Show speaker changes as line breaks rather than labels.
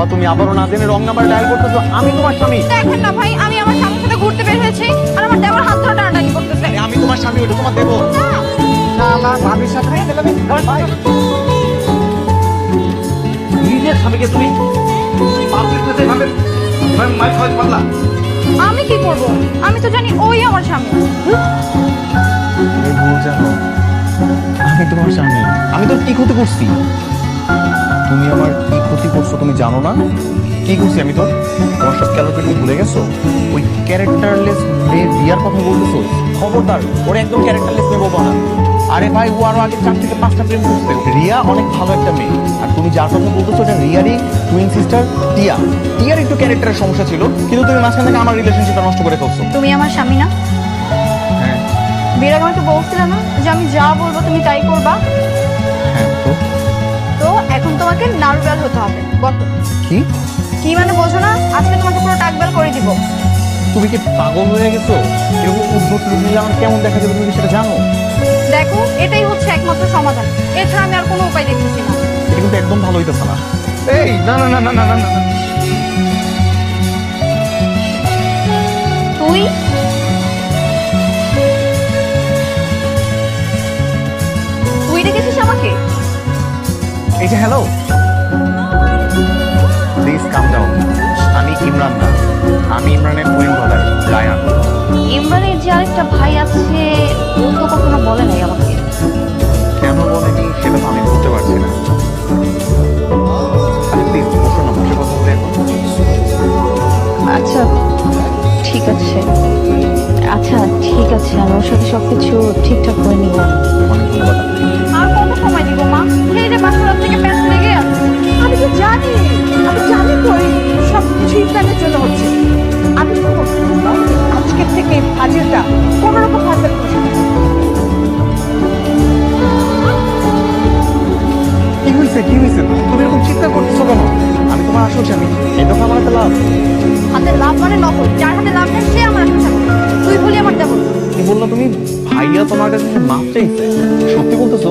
বাবা তুমি আবারও না জেনে রং নাম্বার ডায়াল করতেছো। আমি তোমার স্বামী।
দেখেন না ভাই, আমি আমার স্বামীর সাথে ঘুরতে বের হয়েছি আর আমার দেবর হাত ধরে টানাটানি করতেছে।
আমি তোমার স্বামী, ওটা তোমার দেবো। শালা ভাবির সাথে ভাই নিজের স্বামীকে তুমি পাবলিক প্লেসে ভাবে মাই খাওয়াতে পারলা?
আমি কি করব? আমি তো জানি ওই আমার স্বামী।
তুমি ভুল জানো, আমি তোমার স্বামী। আমি তোর কি ক্ষতি করছি? তুমি আমার কি ক্ষতি করছো তুমি জানো না? কি করছি আমি তোর? তোমার সব ক্যালোকে তুমি ভুলে গেছো? ওই ক্যারেক্টারলেস মেয়ে রিয়ার কথা বলতেছো? খবরদার, ওর একদম ক্যারেক্টারলেস মেয়ে বলবো না। আরে ভাই, ও আরো আগে 4 থেকে 5টা প্রেম করছে। রিয়া অনেক ভালো একটা মেয়ে। আর তুমি যার কথা বলতেছো এটা রিয়ারই টুইন সিস্টার টিয়া। টিয়ার একটু ক্যারেক্টারের সমস্যা ছিল, কিন্তু তুমি মাঝখান থেকে আমার রিলেশনশিপটা নষ্ট করে ফেলছো।
তুমি আমার স্বামী না?
হ্যাঁ
বিয়ের আগে আমাকে বলছিলে না যে আমি যা বলবো তুমি তাই করবা?
হ্যাঁ। তো
তো এখন তোমাকে নারুগাল হতে হবে। বলো
কি?
কি মানে বোঝো না? আজকে তোমাকে পুরো টাকবেল করে দিব।
তুমি কি পাগল হয়ে গেছো? এরকম উদ্ভট রূপ নিলে আমার কেমন দেখা যাবে তুমি কি সেটা জানো?
দেখো, এটাই হচ্ছে একমাত্র সমাধান। এছাড়া আমি আর কোনো উপায় দেখতেছি না।
এটা কিন্তু একদম ভালো হইতেছে না। এই না না না না না না না।
তুই তুই ডেকেছিস আমাকে?
এই যে হ্যালো, প্লিজ কাম ডাউন। আমি ইমরান না, আমি ইমরানের টুইন ব্রাদার রায়ান।
ইমরানের যে আরেকটা ভাই আছে ও তো কখনো বলে নাই আমাকে।
কেন বলেনি সেটা তো আমি বলতে পারছি না। আচ্ছা প্লিজ বসো না, বসে কথা বলে এখন।
আচ্ছা ঠিক আছে, আচ্ছা ঠিক আছে, আমি ওর সাথে সবকিছু ঠিকঠাক করে নিব।
অনেক ধন্যবাদ আপনাকে।
আর কত সময় দিব মা? এই যে বাসরাত থেকে প্যাচ লেগে আছে।
আমি তো জানি, আমি জানি তো এই সব কিছু ইমরানের জন্য হচ্ছে। আমি তো বললাম, আজকের থেকে ফাজিলটা কোনো রকম ফাজিল করছি না।
কি হয়েছে কি হয়েছে? তুমি এরকম চিৎকার করতেছো কেন? আমি তোমার আসল স্বামী, এই তো আমার একটা লাভ।
হাতে লাভ মানে নকল, যার হাতে লাভ নেই সে আমার আসল স্বামী। তুই বলি আমার দেবর।
কি বললো তুমি? ভাইয়া তোমার কাছে মাপ চাইছে? সত্যি বলতেছো?